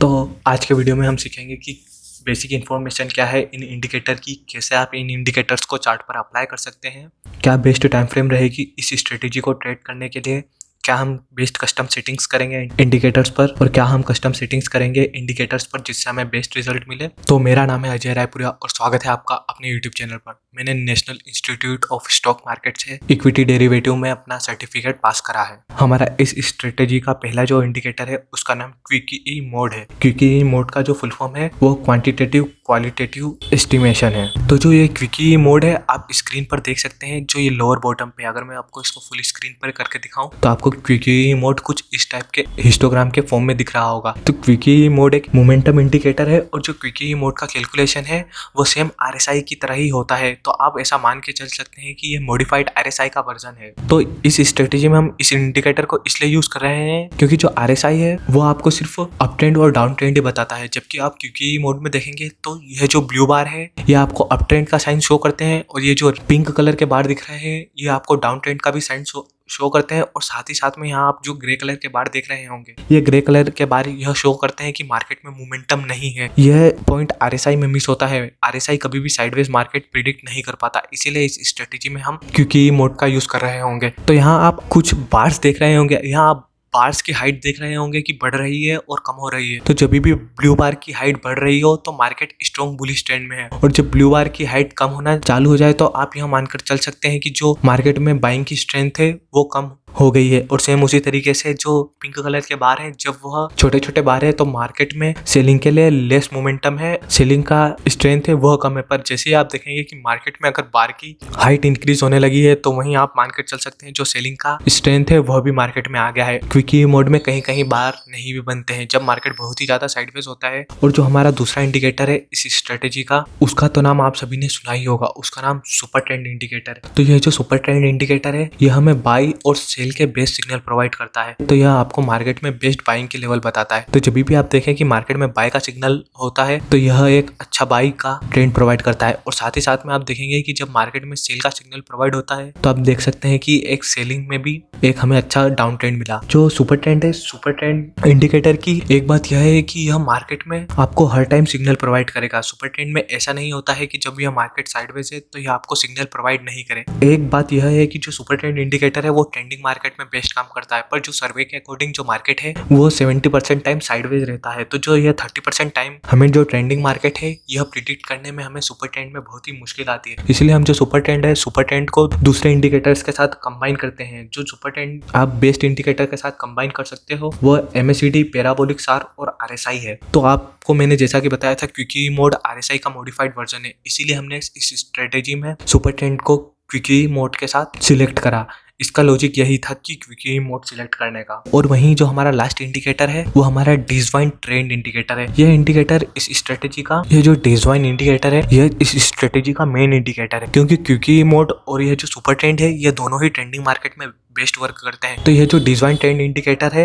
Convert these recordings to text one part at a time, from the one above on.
तो आज के वीडियो में हम सीखेंगे कि बेसिक इन्फॉर्मेशन क्या है इन इंडिकेटर की, कैसे आप इन इंडिकेटर्स को चार्ट पर अप्लाई कर सकते हैं, क्या बेस्ट टाइम फ्रेम रहेगी इस स्ट्रेटेजी को ट्रेड करने के लिए, क्या हम बेस्ट कस्टम सेटिंग्स करेंगे इंडिकेटर्स पर और क्या हम कस्टम सेटिंग्स करेंगे इंडिकेटर्स पर जिससे हमें बेस्ट रिजल्ट मिले। तो मेरा नाम है अजय रायपुरिया और स्वागत है आपका अपने यूट्यूब चैनल पर। मैंने national institute of stock market से इक्विटी डेरिवेटिव में अपना सर्टिफिकेट पास करा है। हमारा इस स्ट्रेटेजी का पहला जो इंडिकेटर है उसका नाम क्विकी मोड है। क्विकी मोड का जो फुल फॉर्म है वो क्वांटिटेटिव क्वालिटेटिव एस्टिमेशन है। तो जो ये क्विकी मोड है आप स्क्रीन पर देख सकते हैं, जो ये लोअर बॉटम पे, अगर मैं आपको इसको फुल स्क्रीन पर करके दिखाऊं तो आपको क्विकी मोड कुछ इस टाइप के हिस्टोग्राम के फॉर्म में दिख रहा होगा। तो क्विकी मोड एक मोमेंटम इंडिकेटर है और जो क्विकी मोड का कैलकुलेशन है वो सेम आरएसआई की तरह ही होता है। तो आप ऐसा मान के चल सकते हैं कि ये मॉडिफाइड आरएसआई का वर्जन है। तो इस स्ट्रेटेजी में हम इस इंडिकेटर को इसलिए यूज कर रहे हैं क्योंकि जो आरएसआई है वो आपको सिर्फ अप ट्रेंड और डाउन ट्रेंड ही बताता है, जबकि आप क्विकी मोड में देखेंगे तो यह जो ब्लू बार है ये आपको अप ट्रेंड का साइन शो करते हैं और ये जो पिंक कलर के बार दिख रहे हैं ये आपको डाउन ट्रेंड का भी साइन शो करते हैं। और साथ ही साथ में यहाँ आप जो ग्रे कलर के बार देख रहे होंगे ये ग्रे कलर के बार यह शो करते हैं कि मार्केट में मोमेंटम नहीं है। यह पॉइंट आरएसआई में मिस होता है। आरएसआई कभी भी साइडवेज मार्केट प्रिडिक्ट नहीं कर पाता, इसीलिए इस स्ट्रेटेजी में हम क्विकी मोड का यूज कर रहे होंगे। तो यहाँ आप कुछ बार्स देख रहे होंगे, यहाँ आप बार्स की हाइट देख रहे होंगे कि बढ़ रही है और कम हो रही है। तो जब भी ब्लू बार की हाइट बढ़ रही हो तो मार्केट स्ट्रॉन्ग बुलिश ट्रेंड में है, और जब ब्लू बार की हाइट कम होना चालू हो जाए तो आप यह मानकर चल सकते हैं कि जो मार्केट में बाइंग की स्ट्रेंथ है वो कम हो गई है। और सेम उसी तरीके से जो पिंक कलर के बार हैं जब वह छोटे छोटे बार है तो मार्केट में सेलिंग के लिए लेस मोमेंटम है, सेलिंग का स्ट्रेंथ है वह कम है। पर जैसे ही आप देखेंगे कि मार्केट में अगर बार की हाइट इंक्रीज होने लगी है तो वहीं आप मानकर चल सकते हैं जो सेलिंग का स्ट्रेंथ है वह भी मार्केट में आ गया है। क्विकी मोड में कहीं कहीं बार नहीं भी बनते हैं जब मार्केट बहुत ही ज्यादा साइडवेज होता है। और जो हमारा दूसरा इंडिकेटर है इस स्ट्रेटेजी का उसका तो नाम आप सभी ने सुना ही होगा, उसका नाम सुपर ट्रेंड इंडिकेटर है। तो यह जो सुपर ट्रेंड इंडिकेटर है यह हमें बाई और सेल के बेस्ट सिग्नल प्रोवाइड करता है। तो यह आपको मार्केट में बेस्ट बाइंग के लेवल बताता है। तो जब भी आप देखें कि मार्केट में बाय का सिग्नल होता है तो यह एक अच्छा बाई का ट्रेंड प्रोवाइड करता है। और साथ ही साथ में आप देखेंगे कि जब मार्केट में सेल का सिग्नल प्रोवाइड होता है तो आप देख सकते हैं कि एक सेलिंग में भी एक हमें अच्छा डाउन ट्रेंड मिला। जो सुपर ट्रेंड है, सुपर ट्रेंड इंडिकेटर की एक बात यह है कि यह मार्केट में आपको हर टाइम सिग्नल प्रोवाइड करेगा। सुपर ट्रेंड में ऐसा नहीं होता है कि जब यह मार्केट साइडवेज है तो यह आपको सिग्नल प्रोवाइड नहीं करे। एक बात यह है कि जो सुपर ट्रेंड इंडिकेटर है वो ट्रेंडिंग मार्केट में बेस्ट काम करता है, पर जो सर्वे के अकॉर्डिंग जो मार्केट है वो 70% टाइम साइडवेज रहता है। तो जो यह 30% टाइम हमें जो ट्रेंडिंग मार्केट है यह प्रिडिक्ट करने में हमें सुपर ट्रेंड में बहुत ही मुश्किल आती है। इसलिए हम जो सुपर ट्रेंड है, सुपर ट्रेंड को दूसरे इंडिकेटर्स के साथ कंबाइन करते हैं। जो सुपर ट्रेंड आप बेस्ट इंडिकेटर के साथ कंबाइन कर सकते हो वो MACD, पैराबोलिक सार और RSI है। तो आपको मैंने जैसा कि बताया था क्विकी मोड RSI का मॉडिफाइड वर्जन है, इसीलिए हमने इस स्ट्रेटेजी में सुपर ट्रेंड को क्विकी मोड के साथ सिलेक्ट करा। इसका लॉजिक यही था कि क्विकी मोड सिलेक्ट करने का। और वहीं जो हमारा लास्ट इंडिकेटर है वो हमारा डिजवाइन ट्रेंड इंडिकेटर है। यह इंडिकेटर इस स्ट्रेटेजी का, यह जो डिजवाइन इंडिकेटर है यह इस स्ट्रेटेजी का मेन इंडिकेटर है, क्योंकि क्विकी मोड और यह जो सुपर ट्रेंड है ये दोनों ही ट्रेंडिंग मार्केट में बेस्ट वर्क करते हैं। तो यह जो डिजवाइन ट्रेंड इंडिकेटर है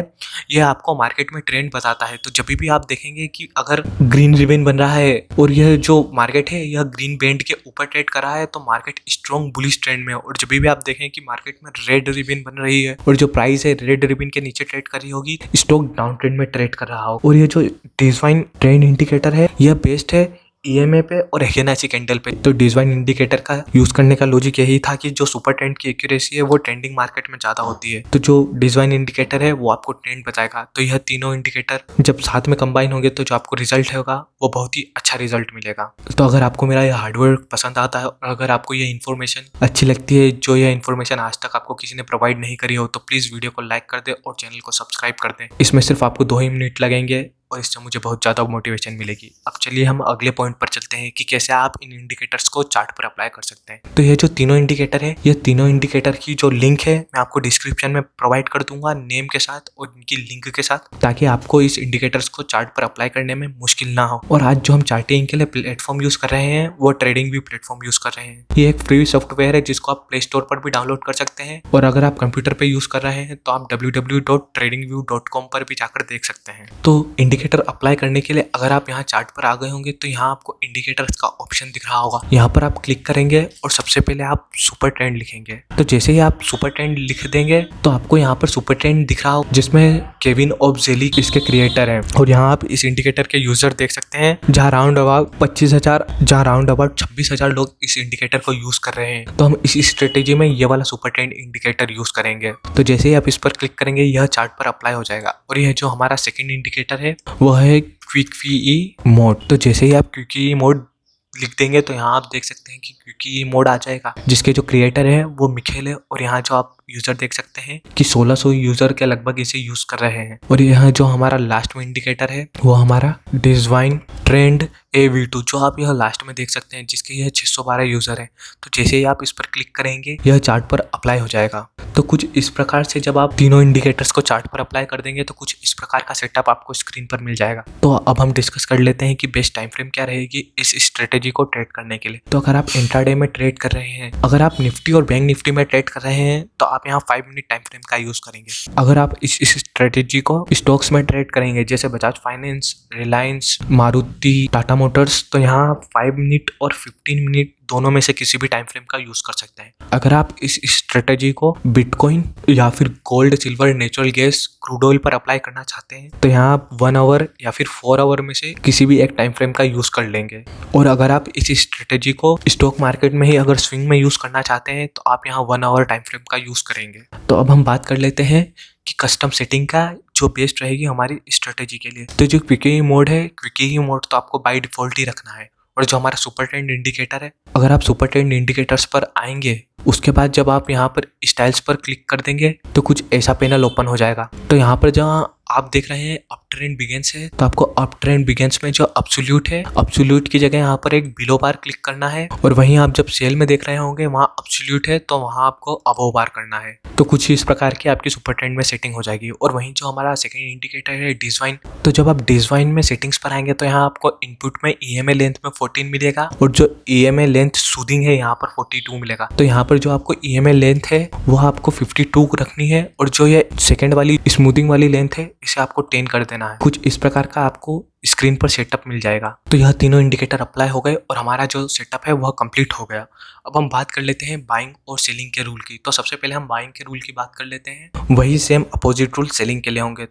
यह आपको मार्केट में ट्रेंड बताता है। तो जब भी आप देखेंगे कि अगर ग्रीन रिबन बन रहा है और यह जो मार्केट है यह ग्रीन बैंड के ऊपर ट्रेड कर रहा है तो मार्केट स्ट्रॉन्ग बुलिश ट्रेंड में है। और जब भी आप देखें कि मार्केट में रेड रिबन बन रही है और जो प्राइस है रेड रिबन के नीचे ट्रेड कर रही होगी, स्टॉक डाउन ट्रेंड में ट्रेड कर रहा हो। और ये जो डिजवाइन ट्रेंड इंडिकेटर है यह बेस्ट है EMA पे और फिबोनाची कैंडल पे। तो डिजवाइन इंडिकेटर का यूज करने का लॉजिक यही था कि जो सुपर ट्रेंड की एक्यूरेसी है वो ट्रेंडिंग मार्केट में ज्यादा होती है। तो जो डिजवाइन इंडिकेटर है वो आपको ट्रेंड बताएगा। तो यह तीनों इंडिकेटर जब साथ में कंबाइन होंगे तो जो आपको रिजल्ट होगा वो बहुत ही अच्छा रिजल्ट मिलेगा। तो अगर आपको मेरा यह हार्डवर्क पसंद आता है और अगर आपको ये इन्फॉर्मेशन अच्छी लगती है, जो यह इन्फॉर्मेशन आज तक आपको किसी ने प्रोवाइड नहीं करी हो, तो प्लीज वीडियो को लाइक कर दे और चैनल को सब्सक्राइब कर दे। इसमें सिर्फ आपको 2 ही मिनट लगेंगे और इससे मुझे बहुत ज़्यादा मोटिवेशन मिलेगी। अब चलिए हम अगले पॉइंट पर चलते हैं कि कैसे आप इन इंडिकेटर्स को चार्ट पर अप्लाई कर सकते हैं। तो ये जो तीनों इंडिकेटर है, ये तीनों इंडिकेटर की जो लिंक है मैं आपको डिस्क्रिप्शन में प्रोवाइड कर दूंगा, नेम के साथ और इनकी लिंक के साथ, ताकि आपको इस इंडिकेटर्स को चार्ट पर अप्लाई करने में मुश्किल ना हो। और आज जो हम चार्टिंग के लिए प्लेटफॉर्म यूज कर रहे हैं वो ट्रेडिंग व्यू प्लेटफॉर्म यूज कर रहे हैं। ये एक फ्री सॉफ्टवेयर है जिसको आप प्ले स्टोर पर भी डाउनलोड कर सकते हैं, और अगर आप कंप्यूटर पर यूज कर रहे हैं तो आप www.tradingview.com पर भी जाकर देख सकते हैं। तो इंडिकेटर अप्लाई करने के लिए अगर आप यहाँ चार्ट पर आ गए होंगे तो यहाँ आपको इंडिकेटर्स का ऑप्शन दिख रहा होगा। यहाँ पर आप क्लिक करेंगे और सबसे पहले आप सुपर ट्रेंड लिखेंगे। तो जैसे ही आप सुपर ट्रेंड लिख देंगे तो आपको यहाँ पर सुपर ट्रेंड दिख रहा होगा जिसमें केविन ओबजेली इसके क्रिएटर हैं। और यहाँ आप इस इंडिकेटर के यूजर देख सकते हैं जहाँ राउंड अबाउट 25,000 जहाँ राउंड अबाउट 26,000 लोग इस इंडिकेटर को यूज कर रहे हैं। तो हम इस स्ट्रेटेजी में ये वाला सुपर ट्रेंड इंडिकेटर यूज करेंगे। तो जैसे ही आप इस पर क्लिक करेंगे यह चार्ट पर अप्लाई हो जाएगा। और यह जो हमारा सेकंड इंडिकेटर है वह है क्विक वीई मोड। तो जैसे ही आप क्विक वीई मोड लिख देंगे तो यहाँ आप देख सकते हैं कि क्विक वीई मोड आ जाएगा जिसके जो क्रिएटर है वो मिखेल है। और यहाँ जो आप यूजर देख सकते हैं कि 1600 यूजर के लगभग इसे यूज कर रहे हैं। और यहाँ जो हमारा लास्ट में इंडिकेटर है वो हमारा डिजाइन ट्रेंड AV2 जो आप यह लास्ट में देख सकते हैं जिसके यह 612 यूजर है। तो जैसे ही आप इस पर क्लिक करेंगे यह चार्ट पर अप्लाई हो जाएगा। तो कुछ इस प्रकार से जब आप तीनों इंडिकेटर्स को चार्ट पर अप्लाई कर देंगे तो कुछ इस प्रकार का सेटअप आपको स्क्रीन पर मिल जाएगा। तो अब हम डिस्कस कर लेते हैं कि बेस्ट टाइम फ्रेम क्या रहेगी इस स्ट्रेटेजी को ट्रेड करने के लिए। तो अगर आप इंट्राडे में ट्रेड कर रहे हैं, अगर आप निफ्टी और बैंक निफ्टी में ट्रेड कर रहे हैं तो आप यहाँ 5 मिनट टाइम फ्रेम का यूज करेंगे। अगर आप इस स्ट्रेटेजी को स्टॉक्स में ट्रेड करेंगे जैसे बजाज फाइनेंस, रिलायंस, मारुति, टाटा मोटर्स तो यहाँ 5 मिनट और 15 मिनट दोनों में से किसी भी टाइम फ्रेम का यूज कर सकते हैं। अगर आप इस स्ट्रेटेजी को बिटकॉइन या फिर gold, silver, natural gas, crude oil पर अप्लाई करना चाहते हैं तो यहाँ आप 1 आवर या फिर 4 आवर में से किसी भी एक टाइम फ्रेम का यूज कर लेंगे। और अगर आप इस स्ट्रेटेजी को स्टॉक मार्केट में ही अगर स्विंग में यूज करना चाहते हैं तो आप यहाँ 1 आवर टाइम फ्रेम का यूज करेंगे। तो अब हम बात कर लेते हैं कि कस्टम सेटिंग का जो बेस्ट रहेगी हमारी स्ट्रेटेजी के लिए। तो जो क्विक वीई मोड है, क्विक वीई मोड तो आपको बाय डिफॉल्ट ही रखना है। और जो हमारा सुपर ट्रेंड इंडिकेटर है, अगर आप सुपर ट्रेंड इंडिकेटर्स पर आएंगे उसके बाद जब आप यहाँ पर स्टाइल्स पर क्लिक कर देंगे तो कुछ ऐसा पैनल ओपन हो जाएगा। तो यहाँ पर जहाँ आप देख रहे हैं अप ट्रेंड बिगिंस है तो आपको अप ट्रेंड बिगिंस में जो अब्सोल्यूट है, अब्सोल्यूट की जगह यहाँ पर एक बिलो बार क्लिक करना है। और वहीं आप जब सेल में देख रहे होंगे वहाँ अब्सोल्यूट है तो वहाँ आपको अबव बार करना है। तो कुछ इस प्रकार की आपकी सुपर ट्रेंड में सेटिंग हो जाएगी। और वहीं जो हमारा सेकंड इंडिकेटर है डिजवाइन, तो जब आप डिजवाइन में सेटिंग्स पर आएंगे तो यहाँ आपको इनपुट में EMA लेंथ में 14 मिलेगा और जो EMA लेंथ सूदिंग है यहाँ पर 42 मिलेगा। तो यहाँ पर जो आपको EMA लेंथ है वो आपको 52 रखनी है और जो ये सेकंड वाली स्मूथिंग वाली लेंथ है इसे आपको 10 कर देना है। कुछ इस प्रकार का आपको स्क्रीन पर सेटअप मिल जाएगा। तो यह तीनों इंडिकेटर अप्लाई हो गए और हमारा जो सेटअप है वह कंप्लीट हो गया। अब हम बात कर लेते हैं बाइंग और सेलिंग के रूल की। तो सबसे पहले हम बाइंग के रूल की बात कर लेते हैं, वही सेम अपोजिट रूल सेलिंग के लिए होंगे।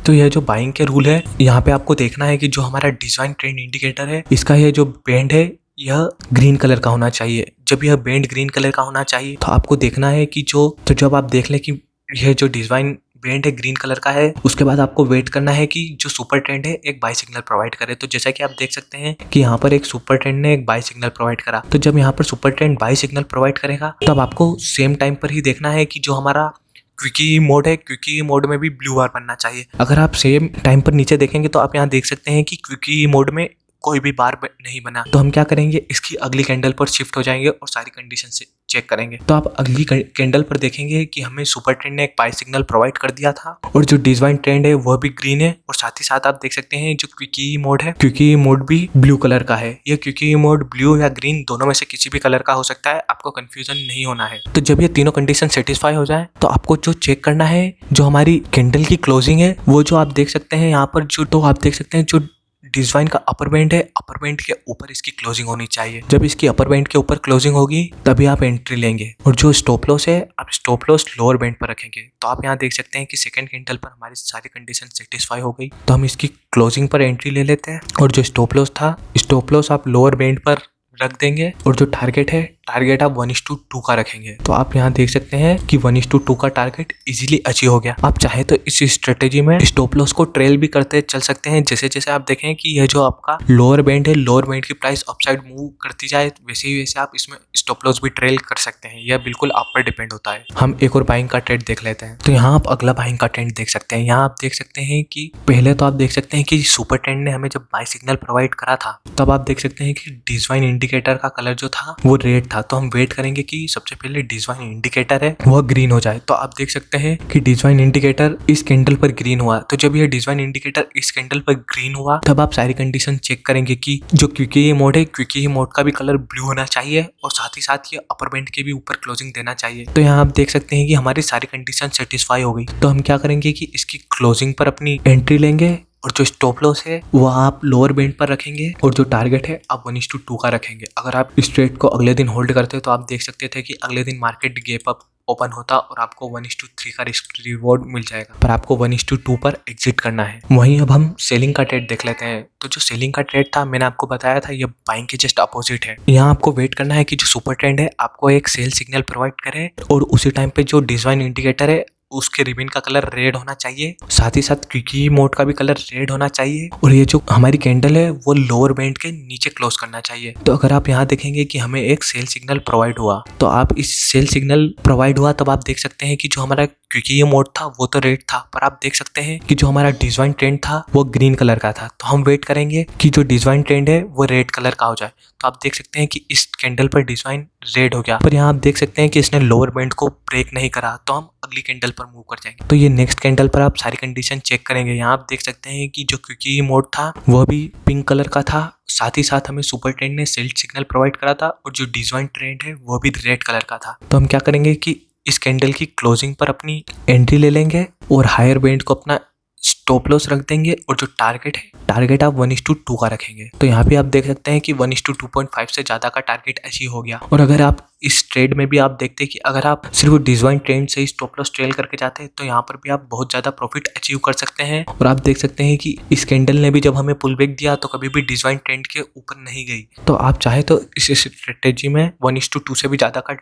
तो यह जो बाइंग के रूल है यहाँ पे आपको देखना है कि जो हमारा डिजाइन ट्रेंड इंडिकेटर है इसका यह जो बैंड है यह ग्रीन कलर का होना चाहिए। जब यह बैंड ग्रीन कलर का होना चाहिए तो आपको देखना है कि तो जब आप देख लें कि यह जो डिजाइन बैंड है ग्रीन कलर का है उसके बाद आपको वेट करना है कि जो सुपर ट्रेंड है एक बाय सिग्नल प्रोवाइड करे। तो जैसा कि आप देख सकते हैं कि यहाँ पर एक सुपर ट्रेंड ने एक बाय सिग्नल प्रोवाइड करा। तो जब यहाँ पर super trend buy signal provide करेगा तब आपको सेम टाइम पर ही देखना है कि जो हमारा क्विक वीई मोड है, क्विक वीई मोड में भी ब्लू बार बनना चाहिए। अगर आप सेम टाइम पर नीचे देखेंगे तो आप यहाँ देख सकते हैं कि क्विक वीई मोड में कोई भी बार नहीं बना। तो हम क्या करेंगे, इसकी अगली कैंडल पर शिफ्ट हो जाएंगे और सारी कंडीशन से चेक करेंगे। तो आप अगली कैंडल पर देखेंगे कि हमें सुपर ट्रेंड ने एक बाय सिग्नल प्रोवाइड कर दिया था और जो डिजाइन ट्रेंड है वह भी ग्रीन है। और साथ ही साथ आप देख सकते हैं जो क्विक वीई मोड है, क्विक वीई मोड भी ब्लू कलर का है। यह क्विक वीई मोड ब्लू या ग्रीन दोनों में से किसी भी कलर का हो सकता है, आपको कंफ्यूजन नहीं होना है। तो जब ये तीनों कंडीशन सेटिस्फाई हो जाए तो आपको जो चेक करना है जो हमारी कैंडल की क्लोजिंग है वो जो आप देख सकते हैं यहाँ पर तो आप देख सकते हैं जो डिजाइन का अपर बैंड है, अपर बैंड के ऊपर इसकी क्लोजिंग होनी चाहिए। जब इसकी अपर बैंड के ऊपर क्लोजिंग होगी तभी आप एंट्री लेंगे। और जो स्टॉप लॉस है आप स्टॉप लॉस लोअर बैंड पर रखेंगे। तो आप यहाँ देख सकते हैं कि सेकंड कैंडल पर हमारी सारी कंडीशन सेटिस्फाई हो गई तो हम इसकी क्लोजिंग पर एंट्री ले लेते हैं। और जो स्टॉप लॉस था, स्टॉप लॉस आप लोअर बैंड पर रख देंगे और जो टारगेट है, टारगेट आप 1:2 का रखेंगे। तो आप यहाँ देख सकते हैं कि 1:2 का टारगेट इजीली अचीव हो गया। आप चाहे तो इस स्ट्रेटेजी में स्टॉप लॉस को ट्रेल भी करते चल सकते हैं। जैसे जैसे आप देखें कि यह जो आपका लोअर बैंड है, लोअर बैंड की प्राइस अपसाइड मूव करती जाए वैसे ही वैसे आप इसमें स्टॉप लॉस भी ट्रेल कर सकते हैं। यह बिल्कुल आप पर डिपेंड होता है। हम एक और बाइंग का ट्रेड देख लेते हैं। तो यहाँ आप अगला बाइंग का ट्रेंड देख सकते हैं। यहाँ आप देख सकते हैं कि पहले तो आप देख सकते हैं कि सुपर ट्रेंड ने हमें जब बाय सिग्नल प्रोवाइड करा था तब आप देख सकते हैं कि डिजाइन इंडिकेटर का कलर जो था वो रेड था। तो हम वेट करेंगे कि सबसे पहले डिजाइन इंडिकेटर है वह ग्रीन हो जाए। तो आप देख सकते हैं कि डिजाइन इंडिकेटर इस कैंडल पर ग्रीन हुआ। तो जब यह डिजाइन इंडिकेटर इस कैंडल पर ग्रीन हुआ तब आप सारी कंडीशन चेक करेंगे कि जो क्विक वीई मोड है, क्विक वीई मोड का भी कलर ब्लू होना चाहिए और साथ ही साथ ये अपर बैंड के भी ऊपर क्लोजिंग देना चाहिए। तो यहाँ आप देख सकते हैं कि हमारी सारी कंडीशन सेटिस्फाई हो गई। तो हम क्या करेंगे कि इसकी क्लोजिंग पर अपनी एंट्री लेंगे और जो स्टॉप लॉस है वो आप लोअर बैंड पर रखेंगे और जो टारगेट है आप 1:2 का रखेंगे। अगर आप इस ट्रेड को अगले दिन होल्ड करते हो तो आप देख सकते थे कि अगले दिन मार्केट गैप अप ओपन होता और आपको 1:3 का रिस्क रिवॉर्ड मिल जाएगा, पर आपको 1:2 पर एग्जिट करना है। वहीं अब हम सेलिंग का ट्रेड देख लेते हैं। तो जो सेलिंग का ट्रेड था मैंने आपको बताया था, ये बाइंग के जस्ट अपोजिट है। यहाँ आपको वेट करना है कि जो सुपर ट्रेंड है आपको एक सेल सिग्नल प्रोवाइड करे और उसी टाइम पे जो डिजाइन इंडिकेटर है उसके रिबन का कलर रेड होना चाहिए, साथ ही साथ क्विकी मोड का भी कलर रेड होना चाहिए और ये जो हमारी कैंडल है वो लोअर बैंड के नीचे क्लोज करना चाहिए। तो अगर आप यहाँ देखेंगे कि हमें एक सेल सिग्नल प्रोवाइड हुआ, तो आप इस सेल सिग्नल प्रोवाइड हुआ तब आप देख सकते हैं कि जो हमारा क्विकी मोड था वो तो रेड था, पर आप देख सकते हैं कि जो हमारा डिजाइन ट्रेंड था वो ग्रीन कलर का था। तो हम वेट करेंगे कि जो डिजाइन ट्रेंड है वो रेड कलर का हो जाए। तो आप देख सकते हैं कि इस कैंडल पर डिजाइन रेड हो गया, पर यहाँ आप देख सकते हैं कि इसने लोअर बैंड को ब्रेक नहीं करा, तो हम अगली कैंडल पर मूव कर जाएंगे। तो ये नेक्स्ट कैंडल पर आप सारी कंडीशन चेक करेंगे। यहाँ आप देख सकते हैं कि जो क्विकी मोड था वह भी पिंक कलर का था, साथ ही साथ हमें सुपर ट्रेंड ने सेल सिग्नल प्रोवाइड करा था और जो डिजाइन ट्रेंड है वो भी रेड कलर का था। तो हम क्या करेंगे कि इस कैंडल की क्लोजिंग पर अपनी एंट्री ले लेंगे और हायर बैंड को अपना स्टॉप लॉस रख देंगे और जो टारगेट आप 1:2 का रखेंगे। तो यहाँ पे आप देख सकते हैं कि 1:2.5 से ज्यादा का टारगेट अचीव हो गया। और अगर आप इस ट्रेड में भी आप देखते हैं कि अगर आप सिर्फ डिजाइन ट्रेंड से ही स्टॉप लॉस ट्रेल करके जाते हैं तो यहाँ पर भी आप बहुत ज्यादा प्रॉफिट अचीव कर सकते हैं। और आप देख सकते हैं कि इस कैंडल ने भी जब हमें पुल बैक दिया तो कभी भी डिजाइन ट्रेंड के ऊपर नहीं गई। तो आप चाहे तो इस स्ट्रेटेजी में 1:2 से भी ज्यादा का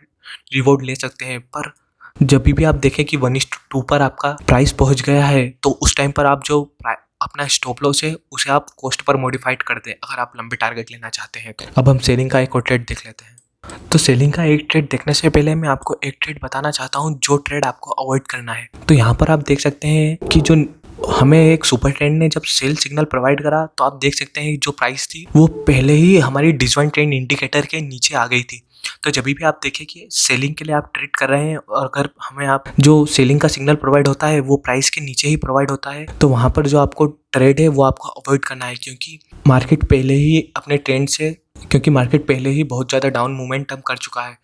रिवॉर्ड ले सकते हैं, पर जब भी आप देखें कि 1:2 पर आपका प्राइस पहुंच गया है तो उस टाइम पर आप जो अपना स्टॉप लॉस है उसे आप कॉस्ट पर मॉडिफाइड कर दें अगर आप लंबे टारगेट लेना चाहते हैं। तो अब हम सेलिंग का एक और ट्रेड देख लेते हैं। तो सेलिंग का एक ट्रेड देखने से पहले मैं आपको एक ट्रेड बताना चाहता हूं जो ट्रेड आपको अवॉइड करना है। तो यहाँ पर आप देख सकते हैं कि जो हमें एक सुपर ट्रेंड ने जब सेल सिग्नल प्रोवाइड करा तो आप देख सकते हैं जो प्राइस थी वो पहले ही हमारी डिजाइन ट्रेंड इंडिकेटर के नीचे आ गई थी। तो जब भी आप देखें कि सेलिंग के लिए आप ट्रेड कर रहे हैं और अगर हमें आप जो सेलिंग का सिग्नल प्रोवाइड होता है वो प्राइस के नीचे ही प्रोवाइड होता है तो वहाँ पर जो आपको ट्रेड है वो आपको अवॉइड करना है, क्योंकि मार्केट पहले ही अपने ट्रेंड से मार्केट पहले ही बहुत ज़्यादा डाउन मोमेंटम कर चुका है।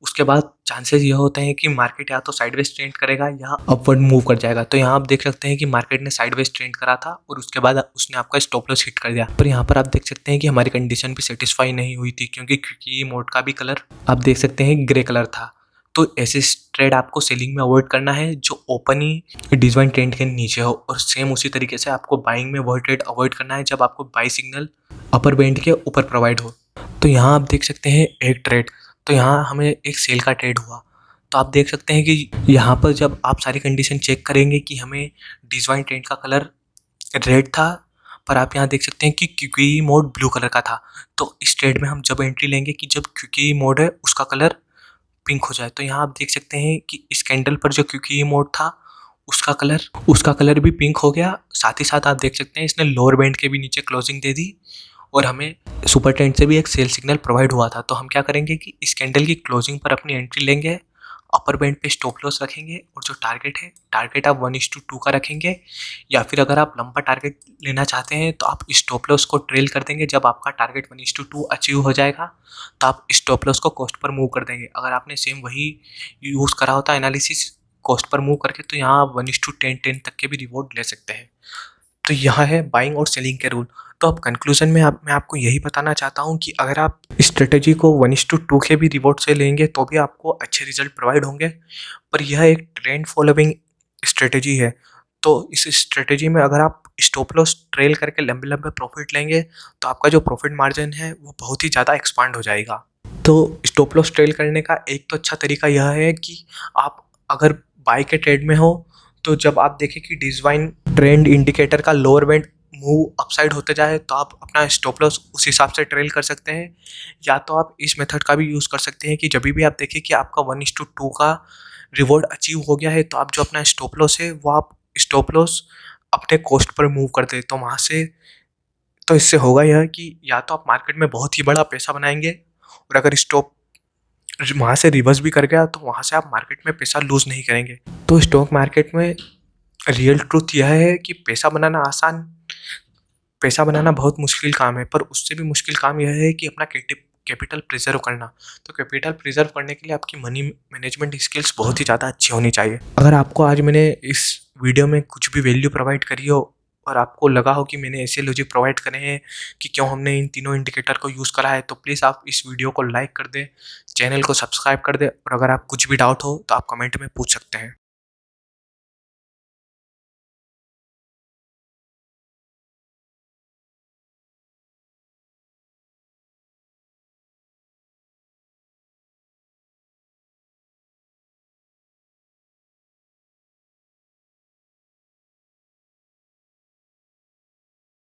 उसके बाद चांसेस यह होते हैं कि मार्केट या तो साइडवेज ट्रेंड करेगा या अपवर्ड मूव कर जाएगा। तो यहाँ आप देख सकते हैं कि मार्केट ने साइडवेज ट्रेंड करा था और उसके बाद उसने आपका स्टॉप लॉस हिट कर दिया। पर यहाँ पर आप देख सकते हैं कि हमारी कंडीशन भी सेटिस्फाई नहीं हुई थी, क्योंकि मोड का भी कलर आप देख सकते हैं ग्रे कलर था। तो ऐसे ट्रेड आपको सेलिंग में अवॉइड करना है जो ओपन ही डिजाइन ट्रेंड के नीचे हो, और सेम उसी तरीके से आपको बाइंग में वह ट्रेड अवॉइड करना है जब आपको बाई सिग्नल अपर बैंड के ऊपर प्रोवाइड हो। तो यहाँ आप देख सकते हैं एक ट्रेड, तो यहाँ हमें एक सेल का ट्रेड हुआ। तो आप देख सकते हैं कि यहाँ पर जब आप सारी कंडीशन चेक करेंगे कि हमें डिजाइन ट्रेंड का कलर रेड था, पर आप यहाँ देख सकते हैं कि क्विकी मोड ब्लू कलर का था। तो इस ट्रेड में हम जब एंट्री लेंगे कि जब क्विकी मोड है उसका कलर पिंक हो जाए। तो यहाँ आप देख सकते हैं कि इस कैंडल पर जो क्विकी मोड था उसका कलर भी पिंक हो गया। साथ ही साथ आप देख सकते हैं इसने लोअर बैंड के भी नीचे क्लोजिंग दे दी और हमें सुपर ट्रेंड से भी एक सेल सिग्नल प्रोवाइड हुआ था। तो हम क्या करेंगे कि इस कैंडल की क्लोजिंग पर अपनी एंट्री लेंगे, अपर बैंड पे स्टॉप लॉस रखेंगे और जो टारगेट आप 1:2 का रखेंगे, या फिर अगर आप लंबा टारगेट लेना चाहते हैं तो आप स्टॉप लॉस को ट्रेल कर देंगे। जब आपका टारगेट 1:2 अचीव हो जाएगा तो आप स्टॉप लॉस को कॉस्ट पर मूव कर देंगे। अगर आपने सेम वही यूज़ करा होता एनालिसिस कॉस्ट पर मूव करके तो यहाँ आप 1:10 तक के भी रिवॉर्ड ले सकते हैं। तो यह है बाइंग और सेलिंग के रूल। तो अब कंक्लूजन में मैं आपको यही बताना चाहता हूँ कि अगर आप स्ट्रेटेजी को 1:2 के भी रिवॉर्ड से लेंगे तो भी आपको अच्छे रिजल्ट प्रोवाइड होंगे, पर यह एक ट्रेंड फॉलोइंग स्ट्रेटेजी है। तो इस स्ट्रेटेजी में अगर आप स्टॉप लॉस ट्रेल करके लंबे लंबे प्रॉफिट लेंगे तो आपका जो प्रॉफिट मार्जिन है वो बहुत ही ज़्यादा एक्सपांड हो जाएगा। तो स्टॉप लॉस ट्रेल करने का एक तो अच्छा तरीका यह है कि आप अगर बाय के ट्रेड में हो तो जब आप देखें कि डिजाइन ट्रेंड इंडिकेटर का लोअर बैंड मूव अपसाइड होते जाए तो आप अपना स्टॉप लॉस उस हिसाब से ट्रेल कर सकते हैं, या तो आप इस मेथड का भी यूज़ कर सकते हैं कि जब भी आप देखें कि आपका 1:2 का रिवॉर्ड अचीव हो गया है तो आप जो अपना स्टॉप लॉस है वो आप स्टॉप लॉस अपने कॉस्ट पर मूव कर दें। तो वहाँ से तो इससे होगा यह कि या तो आप मार्केट में बहुत ही बड़ा पैसा बनाएंगे, और अगर स्टॉप वहाँ से रिवर्स भी कर गया तो वहाँ से आप मार्केट में पैसा लूज़ नहीं करेंगे। तो स्टॉक मार्केट में रियल ट्रूथ यह है कि पैसा बनाना बहुत मुश्किल काम है, पर उससे भी मुश्किल काम यह है कि अपना कैपिटल प्रिजर्व करना। तो कैपिटल प्रिजर्व करने के लिए आपकी मनी मैनेजमेंट स्किल्स बहुत ही ज़्यादा अच्छी होनी चाहिए। अगर आपको आज मैंने इस वीडियो में कुछ भी वैल्यू प्रोवाइड करी हो और आपको लगा हो कि मैंने ऐसे लॉजिक प्रोवाइड करे हैं कि क्यों हमने इन तीनों इंडिकेटर को यूज़ करा है, तो प्लीज़ आप इस वीडियो को लाइक कर दें, चैनल को सब्सक्राइब कर दें और अगर आप कुछ भी डाउट हो तो आप कमेंट में पूछ सकते हैं।